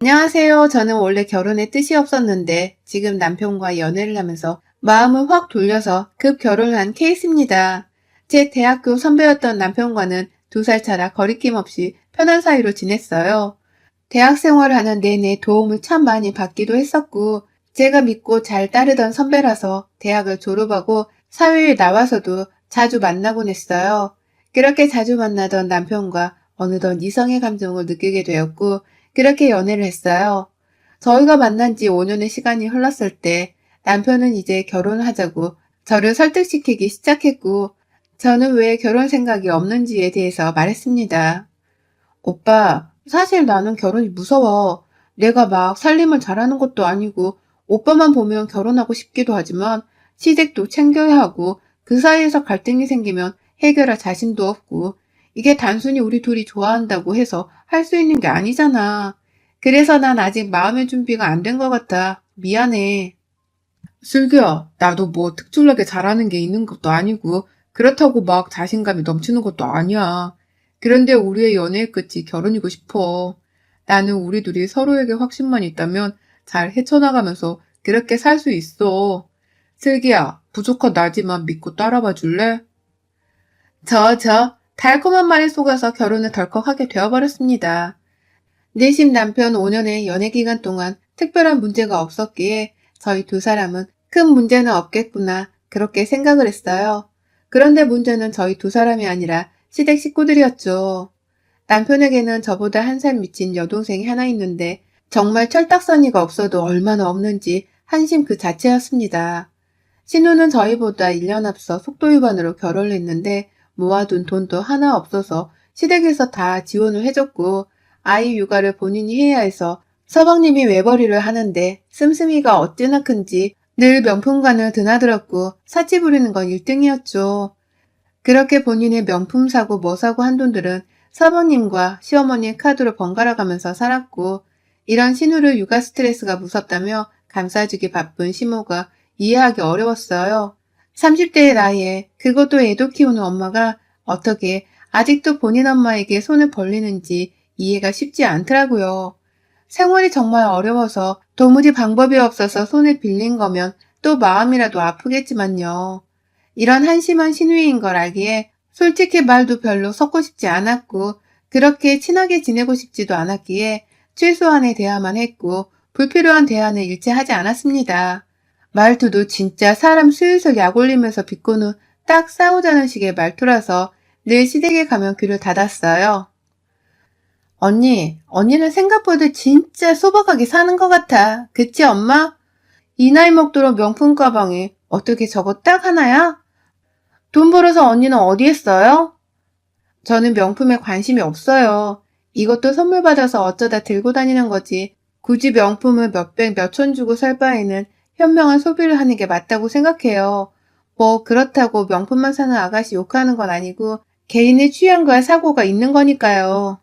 안녕하세요. 저는 원래 결혼에 뜻이 없었는데 지금 남편과 연애를 하면서 마음을 확 돌려서 급 결혼을 한 케이스입니다. 제 대학교 선배였던 남편과는 2살 차라 거리낌 없이 편한 사이로 지냈어요. 대학 생활을 하는 내내 도움을 참 많이 받기도 했었고, 제가 믿고 잘 따르던 선배라서 대학을 졸업하고 사회에 나와서도 자주 만나곤 했어요. 그렇게 자주 만나던 남편과 어느덧 이성의 감정을 느끼게 되었고, 그렇게 연애를 했어요. 저희가 만난 지 5년의 시간이 흘렀을 때 남편은 이제 결혼을 하자고 저를 설득시키기 시작했고, 저는 왜 결혼 생각이 없는지에 대해서 말했습니다. 오빠, 사실 나는 결혼이 무서워. 내가 막 살림을 잘하는 것도 아니고, 오빠만 보면 결혼하고 싶기도 하지만, 시댁도 챙겨야 하고, 그 사이에서 갈등이 생기면 해결할 자신도 없고, 이게 단순히 우리 둘이 좋아한다고 해서 할 수 있는 게 아니잖아. 그래서 난 아직 마음의 준비가 안 된 것 같아. 미안해. 슬기야, 나도 뭐 특출나게 잘하는 게 있는 것도 아니고, 그렇다고 막 자신감이 넘치는 것도 아니야. 그런데 우리의 연애의 끝이 결혼이고 싶어. 나는 우리 둘이 서로에게 확신만 있다면 잘 헤쳐나가면서 그렇게 살 수 있어. 슬기야, 부족한 나지만 믿고 따라봐 줄래? 달콤한 말에 속아서 결혼을 덜컥하게 되어버렸습니다. 내심 남편 5년의 연애 기간 동안 특별한 문제가 없었기에 저희 2사람은 큰 문제는 없겠구나 그렇게 생각을 했어요. 그런데 문제는 저희 2사람이 아니라 시댁 식구들이었죠. 남편에게는 저보다 1살 미친 여동생이 하나 있는데 정말 철딱서니가 없어도 얼마나 없는지 한심 그 자체였습니다. 신우는 저희보다 1년 앞서 속도 위반으로 결혼을 했는데 모아둔 돈도 하나 없어서 시댁에서 다 지원을 해줬고 아이 육아를 본인이 해야 해서 서방님이 외벌이를 하는데 씀씀이가 어찌나 큰지 늘 명품관을 드나들었고 사치 부리는 건 1등이었죠. 그렇게 본인의 명품 사고 뭐 사고 한 돈들은 서방님과 시어머니의 카드로 번갈아 가면서 살았고 이런 신우를 육아 스트레스가 무섭다며 감싸주기 바쁜 시모가 이해하기 어려웠어요. 30대의 나이에 그것도 애도 키우는 엄마가 어떻게 아직도 본인 엄마에게 손을 벌리는지 이해가 쉽지 않더라고요. 생활이 정말 어려워서 도무지 방법이 없어서 손을 빌린 거면 또 마음이라도 아프겠지만요. 이런 한심한 신우이인 걸 알기에 솔직히 말도 별로 섞고 싶지 않았고 그렇게 친하게 지내고 싶지도 않았기에 최소한의 대화만 했고 불필요한 대화는 일체 하지 않았습니다. 말투도 진짜 사람 슬슬 약 올리면서 비꼬는 딱 싸우자는 식의 말투라서 늘 시댁에 가면 귀를 닫았어요. 언니는 생각보다 진짜 소박하게 사는 것 같아. 그치, 엄마? 이 나이 먹도록 명품 가방에 어떻게 저거 딱 하나야? 돈 벌어서 언니는 어디에 써요? 저는 명품에 관심이 없어요. 이것도 선물 받아서 어쩌다 들고 다니는 거지. 굳이 명품을 몇백, 몇천 주고 살 바에는 현명한 소비를 하는 게 맞다고 생각해요. 뭐 그렇다고 명품만 사는 아가씨 욕하는 건 아니고 개인의 취향과 사고가 있는 거니까요.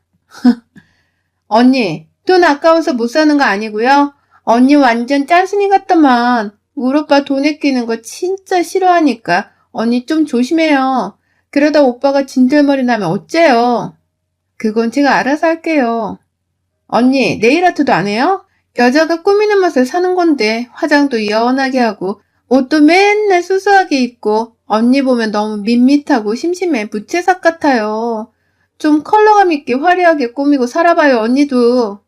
언니, 돈 아까워서 못 사는 거 아니고요? 언니 완전 짠순이 같더만. 우리 오빠 돈에 끼는 거 진짜 싫어하니까 언니 좀 조심해요. 그러다 오빠가 진들머리 나면 어째요? 그건 제가 알아서 할게요. 언니, 네일 아트도 안 해요? 여자가 꾸미는 맛을 사는 건데 화장도 연하게 하고 옷도 맨날 수수하게 입고 언니 보면 너무 밋밋하고 심심해 부채삭 같아요. 좀 컬러감 있게 화려하게 꾸미고 살아봐요, 언니도.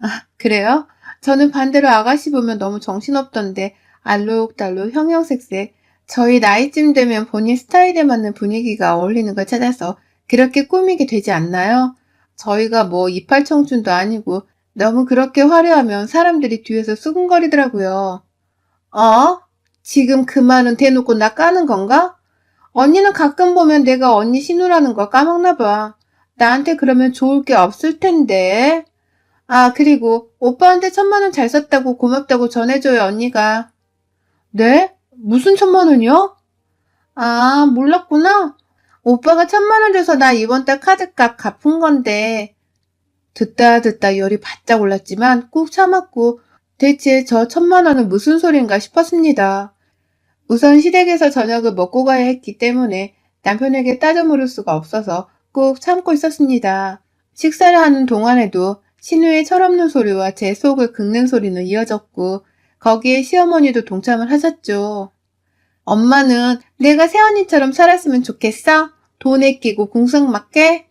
아, 그래요? 저는 반대로 아가씨 보면 너무 정신없던데 알록달록 형형색색 저희 나이쯤 되면 본인 스타일에 맞는 분위기가 어울리는 걸 찾아서 그렇게 꾸미게 되지 않나요? 저희가 뭐 이팔 청춘도 아니고 너무 그렇게 화려하면 사람들이 뒤에서 수근거리더라고요. 어? 지금 그 말은 대놓고 나 까는 건가? 언니는 가끔 보면 내가 언니 신우라는 걸 까먹나 봐. 나한테 그러면 좋을 게 없을 텐데. 아, 그리고 오빠한테 1,000만 원 잘 썼다고 고맙다고 전해줘요, 언니가. 네? 무슨 1,000만 원이요? 아, 몰랐구나. 오빠가 1,000만 원 줘서 나 이번 달 카드값 갚은 건데. 듣다 열이 바짝 올랐지만 꾹 참았고 대체 저 1,000만 원은 무슨 소린가 싶었습니다. 우선 시댁에서 저녁을 먹고 가야 했기 때문에 남편에게 따져 물을 수가 없어서 꾹 참고 있었습니다. 식사를 하는 동안에도 신우의 철없는 소리와 제 속을 긁는 소리는 이어졌고 거기에 시어머니도 동참을 하셨죠. 엄마는 내가 새언니처럼 살았으면 좋겠어? 돈에 끼고 궁상맞게?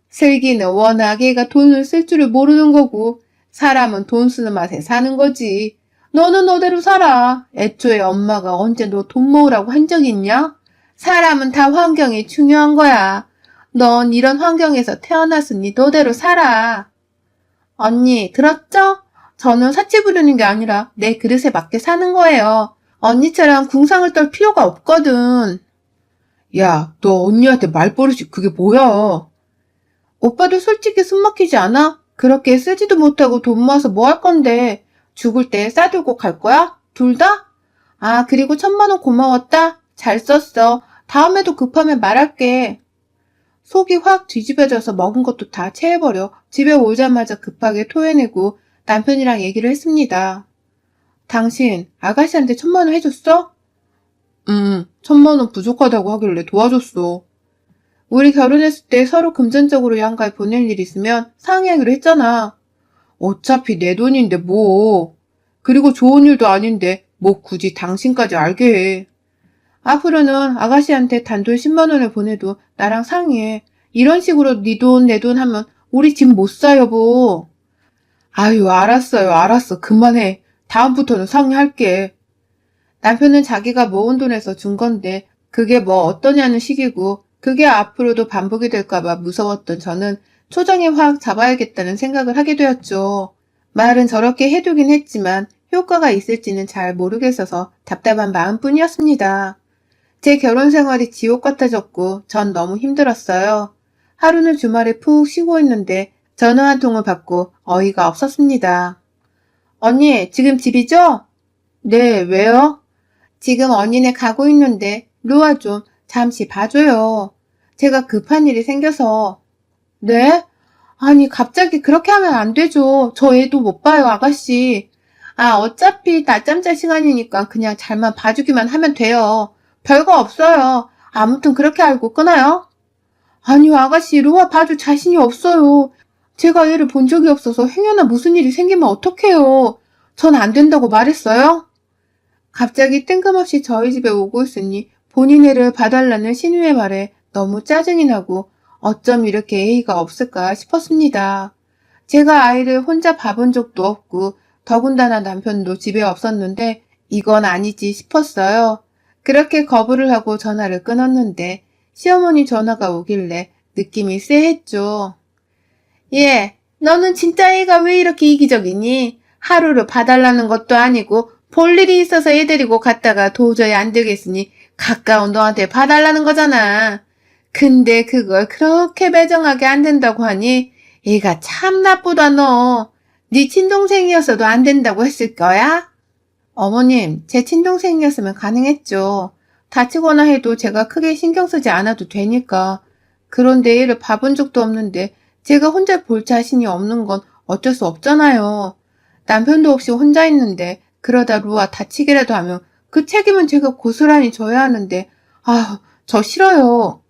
슬기는 워낙 애가 돈을 쓸 줄을 모르는 거고 사람은 돈 쓰는 맛에 사는 거지. 너는 너대로 살아. 애초에 엄마가 언제 너 돈 모으라고 한 적 있냐? 사람은 다 환경이 중요한 거야. 넌 이런 환경에서 태어났으니 너대로 살아. 언니, 들었죠? 저는 사치 부리는 게 아니라 내 그릇에 맞게 사는 거예요. 언니처럼 궁상을 떨 필요가 없거든. 야, 너 언니한테 말버릇이 그게 뭐야? 오빠도 솔직히 숨 막히지 않아? 그렇게 쓰지도 못하고 돈 모아서 뭐 할 건데? 죽을 때 싸들고 갈 거야? 둘 다? 아, 그리고 1,000만 원 고마웠다? 잘 썼어. 다음에도 급하면 말할게. 속이 확 뒤집어져서 먹은 것도 다 체해버려 집에 오자마자 급하게 토해내고 남편이랑 얘기를 했습니다. 당신 아가씨한테 1,000만 원 해줬어? 1,000만 원 부족하다고 하길래 도와줬어. 우리 결혼했을 때 서로 금전적으로 양가에 보낼 일 있으면 상의하기로 했잖아. 어차피 내 돈인데 뭐. 그리고 좋은 일도 아닌데 뭐 굳이 당신까지 알게 해. 앞으로는 아가씨한테 단돈 10만 원을 보내도 나랑 상의해. 이런 식으로 네 돈, 내 돈 하면 우리 집 못 사, 여보. 아유, 알았어요. 알았어. 그만해. 다음부터는 상의할게. 남편은 자기가 모은 돈에서 준 건데 그게 뭐 어떠냐는 식이고 그게 앞으로도 반복이 될까봐 무서웠던 저는 초장에 확 잡아야겠다는 생각을 하게 되었죠. 말은 저렇게 해두긴 했지만 효과가 있을지는 잘 모르겠어서 답답한 마음뿐이었습니다. 제 결혼 생활이 지옥 같아졌고 전 너무 힘들었어요. 하루는 주말에 푹 쉬고 있는데 전화 한 통을 받고 어이가 없었습니다. 언니, 지금 집이죠? 네, 왜요? 지금 언니네 가고 있는데 루아 좀 잠시 봐줘요. 제가 급한 일이 생겨서. 네? 아니, 갑자기 그렇게 하면 안 되죠. 저 애도 못 봐요, 아가씨. 아, 어차피 낮잠 잘 시간이니까 그냥 잘만 봐주기만 하면 돼요. 별거 없어요. 아무튼 그렇게 알고 끊어요. 아니요, 아가씨, 루아 봐줄 자신이 없어요. 제가 얘를 본 적이 없어서 행여나 무슨 일이 생기면 어떡해요. 전 안 된다고 말했어요? 갑자기 뜬금없이 저희 집에 오고 있으니 본인 애를 봐달라는 신우의 말에 너무 짜증이 나고 어쩜 이렇게 예의가 없을까 싶었습니다. 제가 아이를 혼자 봐본 적도 없고 더군다나 남편도 집에 없었는데 이건 아니지 싶었어요. 그렇게 거부를 하고 전화를 끊었는데 시어머니 전화가 오길래 느낌이 쎄했죠. 예, 너는 진짜 애가 왜 이렇게 이기적이니? 하루를 봐달라는 것도 아니고 볼 일이 있어서 애 데리고 갔다가 도저히 안 되겠으니 가까운 너한테 봐달라는 거잖아. 근데 그걸 그렇게 매정하게 안 된다고 하니 얘가 참 나쁘다 너. 네 친동생이었어도 안 된다고 했을 거야? 어머님, 제 친동생이었으면 가능했죠. 다치거나 해도 제가 크게 신경 쓰지 않아도 되니까. 그런데 얘를 봐본 적도 없는데 제가 혼자 볼 자신이 없는 건 어쩔 수 없잖아요. 남편도 없이 혼자 있는데 그러다 루아 다치기라도 하면 그 책임은 제가 고스란히 져야 하는데 저 싫어요.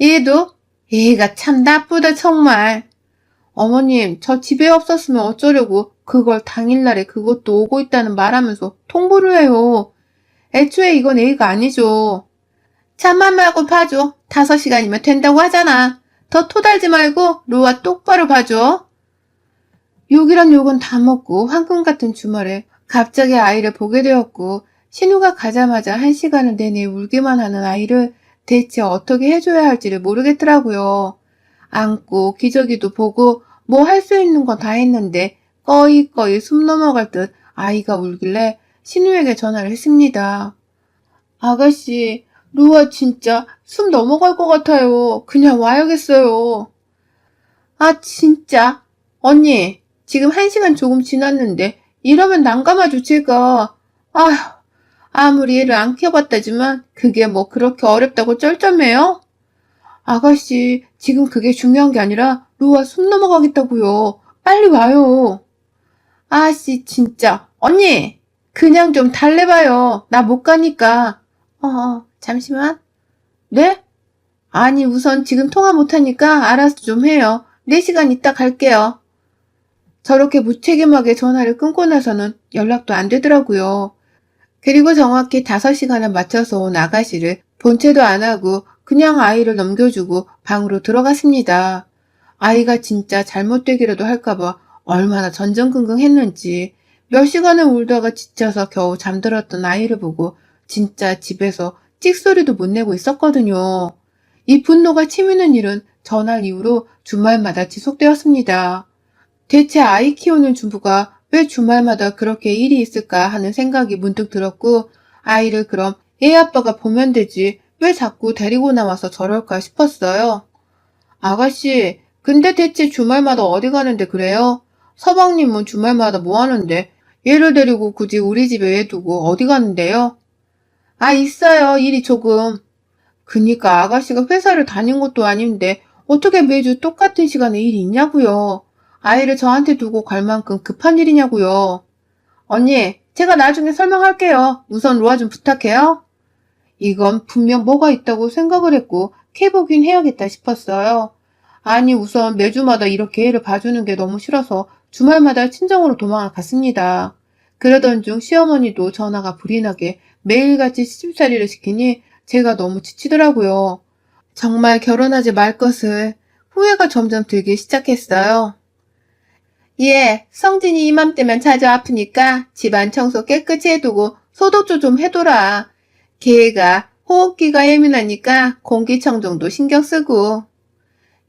얘도? 얘가 참 나쁘다 정말. 어머님, 저 집에 없었으면 어쩌려고 그걸 당일날에 그것도 오고 있다는 말하면서 통보를 해요. 애초에 이건 A가 아니죠. 잠만 말고 봐줘. 5시간이면 된다고 하잖아. 더 토달지 말고 루아 똑바로 봐줘. 욕이란 욕은 다 먹고 황금 같은 주말에 갑자기 아이를 보게 되었고 신우가 가자마자 1시간을 내내 울기만 하는 아이를 대체 어떻게 해줘야 할지를 모르겠더라고요. 안고 기저귀도 보고 뭐 할 수 있는 건 다 했는데 꺼이꺼이 숨 넘어갈 듯 아이가 울길래 신우에게 전화를 했습니다. 아가씨, 루아 진짜 숨 넘어갈 것 같아요. 그냥 와야겠어요. 아, 진짜. 언니, 지금 1시간 조금 지났는데 이러면 난감하죠, 제가. 아휴, 아무리 애를 안 키워봤다지만 그게 뭐 그렇게 어렵다고 쩔쩔매요? 아가씨, 지금 그게 중요한 게 아니라 루아 숨 넘어가겠다고요. 빨리 와요. 아씨, 진짜. 언니, 그냥 좀 달래봐요. 나 못 가니까. 잠시만. 네? 아니, 우선 지금 통화 못하니까 알아서 좀 해요. 4시간 있다 갈게요. 저렇게 무책임하게 전화를 끊고 나서는 연락도 안 되더라고요. 그리고 정확히 5시간을 맞춰서 온 아가씨를 본체도 안 하고 그냥 아이를 넘겨주고 방으로 들어갔습니다. 아이가 진짜 잘못되기라도 할까봐 얼마나 전전긍긍했는지 몇 시간을 울다가 지쳐서 겨우 잠들었던 아이를 보고 진짜 집에서 찍소리도 못 내고 있었거든요. 이 분노가 치미는 일은 전날 이후로 주말마다 지속되었습니다. 대체 아이 키우는 주부가 왜 주말마다 그렇게 일이 있을까 하는 생각이 문득 들었고, 아이를 그럼 애 아빠가 보면 되지 왜 자꾸 데리고 나와서 저럴까 싶었어요. 아가씨, 근데 대체 주말마다 어디 가는데 그래요? 서방님은 주말마다 뭐 하는데 얘를 데리고 굳이 우리 집에 애 두고 어디 가는데요? 아, 있어요. 일이 조금. 그니까 아가씨가 회사를 다닌 것도 아닌데 어떻게 매주 똑같은 시간에 일이 있냐고요. 아이를 저한테 두고 갈 만큼 급한 일이냐고요. 언니, 제가 나중에 설명할게요. 우선 로아 좀 부탁해요. 이건 분명 뭐가 있다고 생각을 했고 캐보긴 해야겠다 싶었어요. 아니 우선 매주마다 이렇게 애를 봐주는 게 너무 싫어서 주말마다 친정으로 도망을 갔습니다. 그러던 중 시어머니도 전화가 불이 나게 매일같이 시집살이를 시키니 제가 너무 지치더라고요. 정말 결혼하지 말 것을 후회가 점점 들기 시작했어요. 예, 성진이 이맘때면 자주 아프니까 집안 청소 깨끗이 해두고 소독도 좀 해둬라. 걔가 호흡기가 예민하니까 공기청정도 신경 쓰고.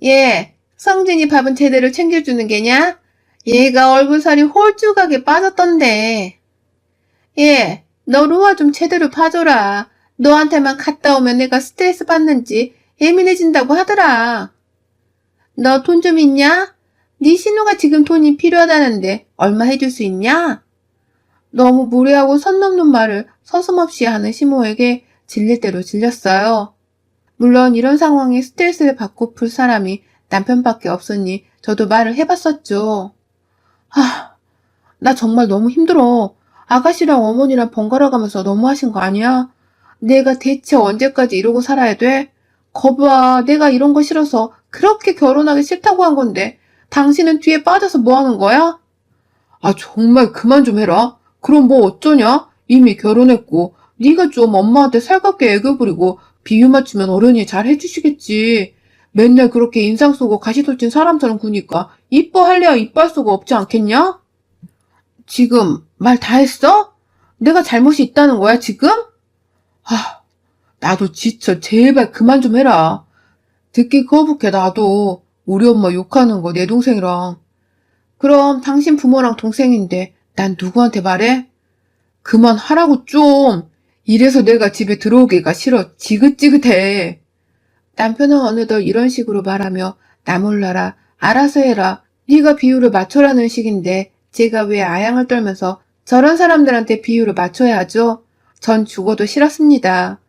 예, 성진이 밥은 제대로 챙겨주는 게냐? 얘가 얼굴살이 홀쭉하게 빠졌던데. 예, 너 루아 좀 제대로 봐줘라. 너한테만 갔다 오면 내가 스트레스 받는지 예민해진다고 하더라. 너 돈 좀 있냐? 네 신우가 지금 돈이 필요하다는데 얼마 해줄 수 있냐? 너무 무례하고 선 넘는 말을 서슴없이 하는 시모에게 질릴 대로 질렸어요. 물론 이런 상황에 스트레스를 받고 풀 사람이 남편밖에 없으니 저도 말을 해봤었죠. 나 정말 너무 힘들어. 아가씨랑 어머니랑 번갈아 가면서 너무하신 거 아니야? 내가 대체 언제까지 이러고 살아야 돼? 거봐, 내가 이런 거 싫어서 그렇게 결혼하기 싫다고 한 건데 당신은 뒤에 빠져서 뭐 하는 거야? 아, 정말 그만 좀 해라. 그럼 뭐 어쩌냐? 이미 결혼했고 네가 좀 엄마한테 살갑게 애교 부리고 비유 맞추면 어른이 잘 해주시겠지. 맨날 그렇게 인상 쓰고 가시돌진 사람처럼 구니까 이뻐할래야 이뻐할 수가 없지 않겠냐? 지금 말 다 했어? 내가 잘못이 있다는 거야, 지금? 나도 지쳐. 제발 그만 좀 해라. 듣기 거북해, 나도. 우리 엄마 욕하는 거 내 동생이랑. 그럼 당신 부모랑 동생인데 난 누구한테 말해? 그만하라고 좀. 이래서 내가 집에 들어오기가 싫어. 지긋지긋해. 남편은 어느덧 이런 식으로 말하며 나 몰라라. 알아서 해라. 네가 비율을 맞춰라는 식인데 제가 왜 아양을 떨면서 저런 사람들한테 비율을 맞춰야 하죠? 전 죽어도 싫었습니다.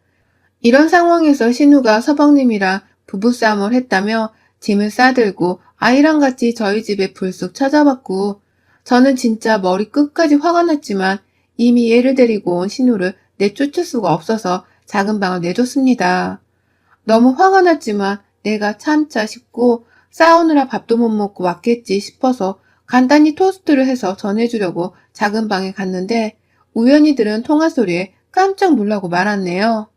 이런 상황에서 신우가 서방님이랑 부부싸움을 했다며 짐을 싸들고 아이랑 같이 저희 집에 불쑥 찾아왔고 저는 진짜 머리 끝까지 화가 났지만 이미 얘를 데리고 온 신우를 내쫓을 수가 없어서 작은 방을 내줬습니다. 너무 화가 났지만 내가 참자 싶고 싸우느라 밥도 못 먹고 왔겠지 싶어서 간단히 토스트를 해서 전해주려고 작은 방에 갔는데 우연히 들은 통화 소리에 깜짝 놀라고 말았네요.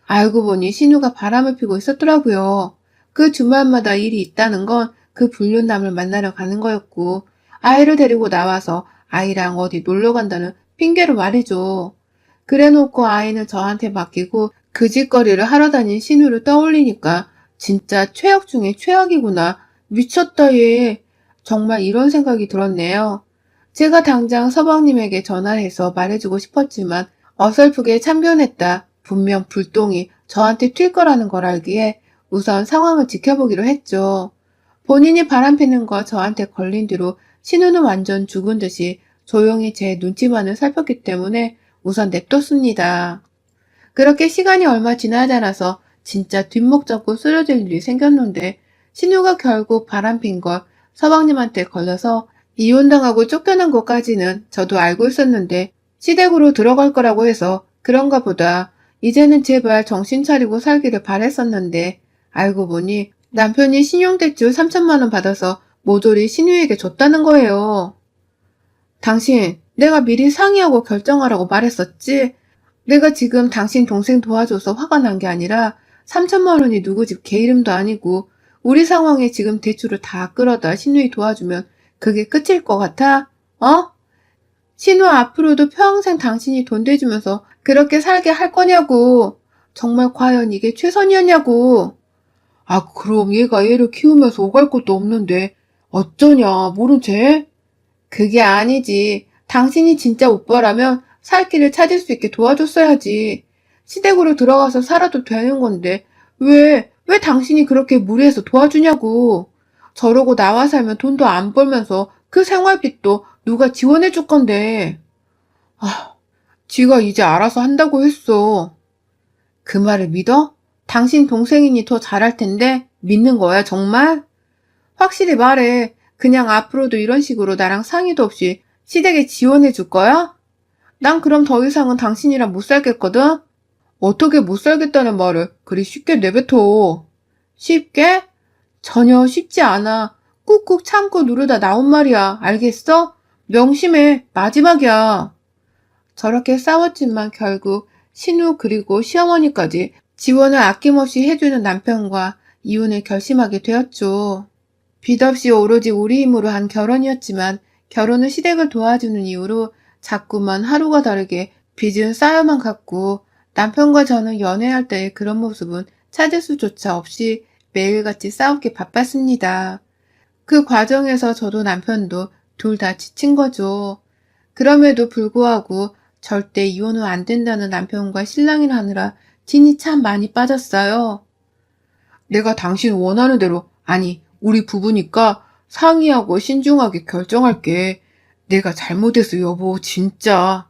알고 보니 신우가 바람을 피고 있었더라고요. 그 주말마다 일이 있다는 건 그 불륜남을 만나러 가는 거였고 아이를 데리고 나와서 아이랑 어디 놀러 간다는 핑계로 말이죠. 그래놓고 아이는 저한테 맡기고 그 짓거리를 하러 다닌 신우를 떠올리니까 진짜 최악 중에 최악이구나. 미쳤다 얘. 정말 이런 생각이 들었네요. 제가 당장 서방님에게 전화를 해서 말해주고 싶었지만 어설프게 참견했다. 분명 불똥이 저한테 튈 거라는 걸 알기에 우선 상황을 지켜보기로 했죠. 본인이 바람피는 거 저한테 걸린 뒤로 신우는 완전 죽은 듯이 조용히 제 눈치만을 살폈기 때문에 우선 냅뒀습니다. 그렇게 시간이 얼마 지나지 않아서 진짜 뒷목 잡고 쓰러질 일이 생겼는데 신우가 결국 바람핀 걸 서방님한테 걸려서 이혼당하고 쫓겨난 것까지는 저도 알고 있었는데 시댁으로 들어갈 거라고 해서 그런가 보다. 이제는 제발 정신 차리고 살기를 바랬었는데 알고 보니 남편이 신용대출 3천만 원 받아서 모조리 신우에게 줬다는 거예요. 당신, 내가 미리 상의하고 결정하라고 말했었지? 내가 지금 당신 동생 도와줘서 화가 난 게 아니라 3천만 원이 누구 집 개 이름도 아니고 우리 상황에 지금 대출을 다 끌어다 신우이 도와주면 그게 끝일 것 같아? 어? 신우 앞으로도 평생 당신이 돈 대주면서 그렇게 살게 할 거냐고. 정말 과연 이게 최선이었냐고. 아, 그럼 얘가 얘를 키우면서 오갈 것도 없는데 어쩌냐, 모른 채? 그게 아니지. 당신이 진짜 오빠라면 살 길을 찾을 수 있게 도와줬어야지. 시댁으로 들어가서 살아도 되는 건데 왜 당신이 그렇게 무리해서 도와주냐고. 저러고 나와 살면 돈도 안 벌면서 그 생활비도 누가 지원해 줄 건데. 아, 지가 이제 알아서 한다고 했어. 그 말을 믿어? 당신 동생이니 더 잘할 텐데 믿는 거야, 정말? 확실히 말해. 그냥 앞으로도 이런 식으로 나랑 상의도 없이 시댁에 지원해 줄 거야? 난 그럼 더 이상은 당신이랑 못 살겠거든? 어떻게 못 살겠다는 말을 그리 쉽게 내뱉어. 쉽게? 전혀 쉽지 않아. 꾹꾹 참고 누르다 나온 말이야. 알겠어? 명심해. 마지막이야. 저렇게 싸웠지만 결국 신우 그리고 시어머니까지 지원을 아낌없이 해주는 남편과 이혼을 결심하게 되었죠. 빚 없이 오로지 우리 힘으로 한 결혼이었지만 결혼 후 시댁을 도와주는 이유로 자꾸만 하루가 다르게 빚은 쌓여만 갔고 남편과 저는 연애할 때의 그런 모습은 찾을 수조차 없이 매일같이 싸우게 바빴습니다. 그 과정에서 저도 남편도 둘 다 지친 거죠. 그럼에도 불구하고 절대 이혼 후 안 된다는 남편과 신랑이라 하느라 진이 참 많이 빠졌어요. 내가 당신 원하는 대로, 아니, 우리 부부니까 상의하고 신중하게 결정할게. 내가 잘못했어, 여보, 진짜.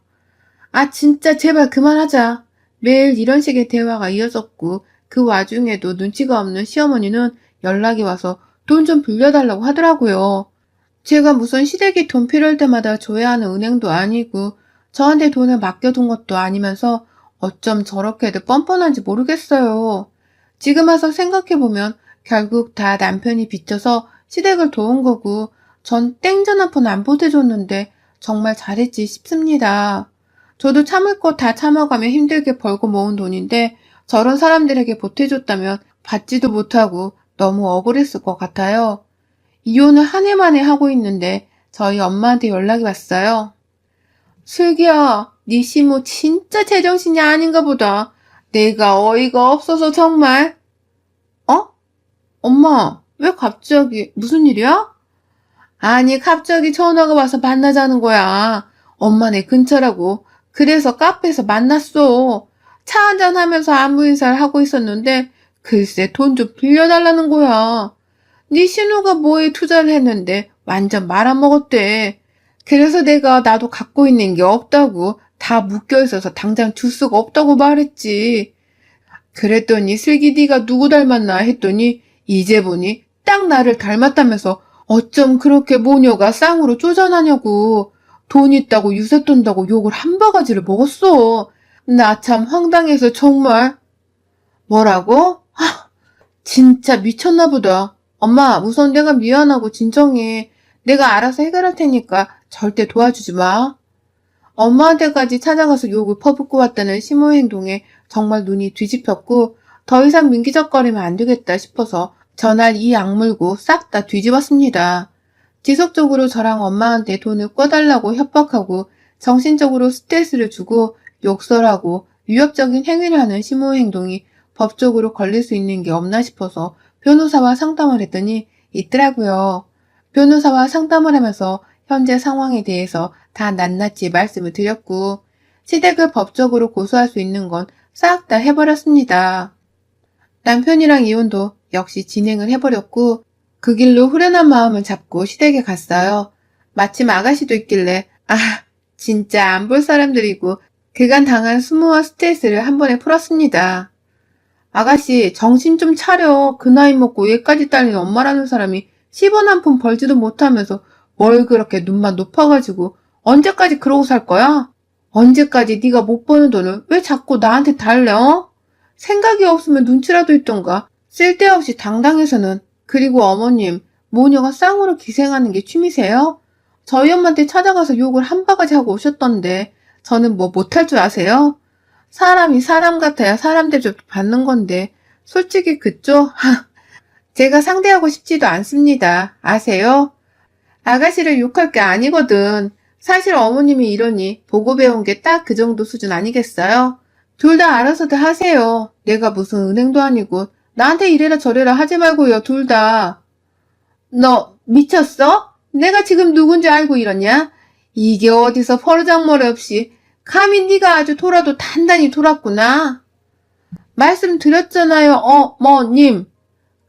아, 진짜 제발 그만하자. 매일 이런 식의 대화가 이어졌고 그 와중에도 눈치가 없는 시어머니는 연락이 와서 돈 좀 빌려달라고 하더라고요. 제가 무슨 시댁이 돈 필요할 때마다 줘야 하는 은행도 아니고 저한테 돈을 맡겨둔 것도 아니면서 어쩜 저렇게도 뻔뻔한지 모르겠어요. 지금 와서 생각해보면 결국 다 남편이 빚져서 시댁을 도운 거고 전 땡전 한 푼 안 보태줬는데 정말 잘했지 싶습니다. 저도 참을 거 다 참아가며 힘들게 벌고 모은 돈인데 저런 사람들에게 보태줬다면 받지도 못하고 너무 억울했을 것 같아요. 이혼을 한 해 만에 하고 있는데 저희 엄마한테 연락이 왔어요. 슬기야, 네 시모 진짜 제정신이 아닌가 보다. 내가 어이가 없어서 정말. 어? 엄마, 왜 갑자기 무슨 일이야? 아니, 갑자기 전화가 와서 만나자는 거야. 엄마네 근처라고. 그래서 카페에서 만났어. 차 한잔 하면서 안부 인사를 하고 있었는데 글쎄 돈 좀 빌려달라는 거야. 네 신우가 뭐에 투자를 했는데 완전 말아먹었대. 그래서 내가 나도 갖고 있는 게 없다고 다 묶여있어서 당장 줄 수가 없다고 말했지. 그랬더니 슬기 네가 누구 닮았나 했더니 이제 보니 딱 나를 닮았다면서 어쩜 그렇게 모녀가 쌍으로 쪼잔하냐고. 돈 있다고 유세 떤다고 욕을 한 바가지를 먹었어. 나 참 황당해서 정말. 뭐라고? 진짜 미쳤나 보다. 엄마, 우선 내가 미안하고 진정해. 내가 알아서 해결할 테니까 절대 도와주지 마. 엄마한테까지 찾아가서 욕을 퍼붓고 왔다는 시모 행동에 정말 눈이 뒤집혔고 더 이상 민기적거리면 안 되겠다 싶어서 전날 이 악물고 싹 다 뒤집었습니다. 지속적으로 저랑 엄마한테 돈을 꿔달라고 협박하고 정신적으로 스트레스를 주고 욕설하고 위협적인 행위를 하는 시모 행동이 법적으로 걸릴 수 있는 게 없나 싶어서 변호사와 상담을 했더니 있더라고요. 변호사와 상담을 하면서 현재 상황에 대해서 다 낱낱이 말씀을 드렸고 시댁을 법적으로 고소할 수 있는 건 싹 다 해버렸습니다. 남편이랑 이혼도 역시 진행을 해버렸고 그 길로 후련한 마음을 잡고 시댁에 갔어요. 마침 아가씨도 있길래 진짜 안 볼 사람들이고 그간 당한 수모와 스트레스를 한 번에 풀었습니다. 아가씨 정신 좀 차려. 그 나이 먹고 얘까지 딸린 엄마라는 사람이 10원 한 푼 벌지도 못하면서 뭘 그렇게 눈만 높아가지고 언제까지 그러고 살 거야? 언제까지 네가 못 버는 돈을 왜 자꾸 나한테 달래? 생각이 없으면 눈치라도 있던가. 쓸데없이 당당해서는. 그리고 어머님, 모녀가 쌍으로 기생하는 게 취미세요? 저희 엄마한테 찾아가서 욕을 한 바가지 하고 오셨던데 저는 뭐 못할 줄 아세요? 사람이 사람 같아야 사람 대접 받는 건데 솔직히 그쪽? 제가 상대하고 싶지도 않습니다. 아세요? 아가씨를 욕할 게 아니거든. 사실 어머님이 이러니 보고 배운 게 딱 그 정도 수준 아니겠어요? 둘 다 알아서들 하세요. 내가 무슨 은행도 아니고 나한테 이래라 저래라 하지 말고요, 둘 다. 너 미쳤어? 내가 지금 누군지 알고 이러냐? 이게 어디서 버르장머리 없이 감히 네가 아주 돌아도 단단히 돌았구나. 말씀드렸잖아요, 어머님.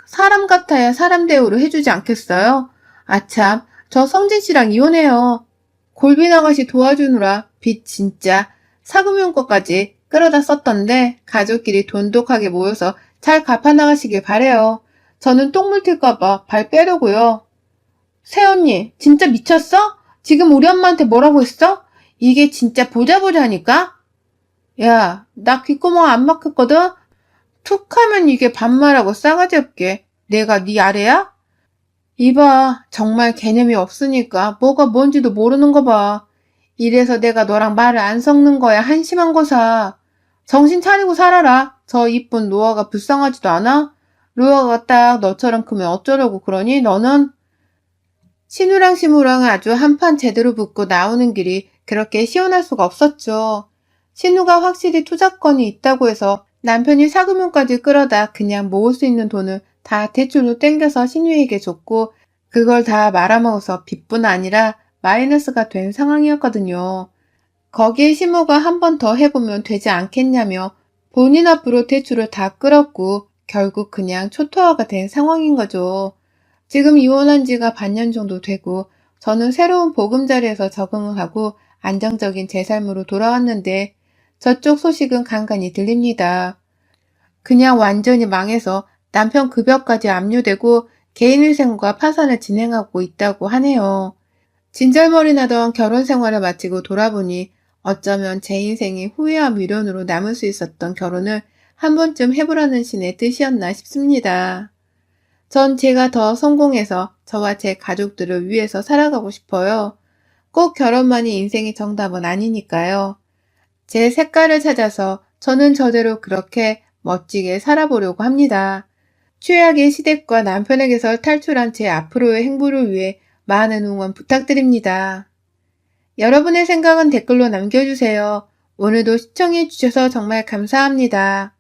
사람 같아야 사람 대우를 해주지 않겠어요? 아참, 저 성진 씨랑 이혼해요. 골빈 아가씨 도와주느라 빚 진짜 사금융 거까지 끌어다 썼던데 가족끼리 돈독하게 모여서 잘 갚아나가시길 바래요. 저는 똥물 튈까봐 발 빼려고요. 새언니, 진짜 미쳤어? 지금 우리 엄마한테 뭐라고 했어? 이게 진짜 보자보자니까? 야, 나 귓구멍 안 막혔거든? 툭 하면 이게 반말하고 싸가지 없게. 내가 네 아래야? 이봐, 정말 개념이 없으니까 뭐가 뭔지도 모르는 거 봐. 이래서 내가 너랑 말을 안 섞는 거야, 한심한 거사. 정신 차리고 살아라. 저 이쁜 로아가 불쌍하지도 않아? 로아가 딱 너처럼 크면 어쩌려고 그러니, 너는? 신우랑 시무랑은 아주 한판 제대로 붙고 나오는 길이 그렇게 시원할 수가 없었죠. 신우가 확실히 투자권이 있다고 해서 남편이 사금융까지 끌어다 그냥 모을 수 있는 돈을 다 대출로 땡겨서 신우에게 줬고 그걸 다 말아먹어서 빚뿐 아니라 마이너스가 된 상황이었거든요. 거기에 시무가 한 번 더 해보면 되지 않겠냐며 본인 앞으로 대출을 다 끌었고 결국 그냥 초토화가 된 상황인 거죠. 지금 이혼한 지가 반년 정도 되고 저는 새로운 보금자리에서 적응을 하고 안정적인 제 삶으로 돌아왔는데 저쪽 소식은 간간히 들립니다. 그냥 완전히 망해서 남편 급여까지 압류되고 개인위생과 파산을 진행하고 있다고 하네요. 진절머리 나던 결혼 생활을 마치고 돌아보니 어쩌면 제 인생이 후회와 미련으로 남을 수 있었던 결혼을 한 번쯤 해보라는 신의 뜻이었나 싶습니다. 전 제가 더 성공해서 저와 제 가족들을 위해서 살아가고 싶어요. 꼭 결혼만이 인생의 정답은 아니니까요. 제 색깔을 찾아서 저는 저대로 그렇게 멋지게 살아보려고 합니다. 최악의 시댁과 남편에게서 탈출한 제 앞으로의 행보를 위해 많은 응원 부탁드립니다. 여러분의 생각은 댓글로 남겨주세요. 오늘도 시청해주셔서 정말 감사합니다.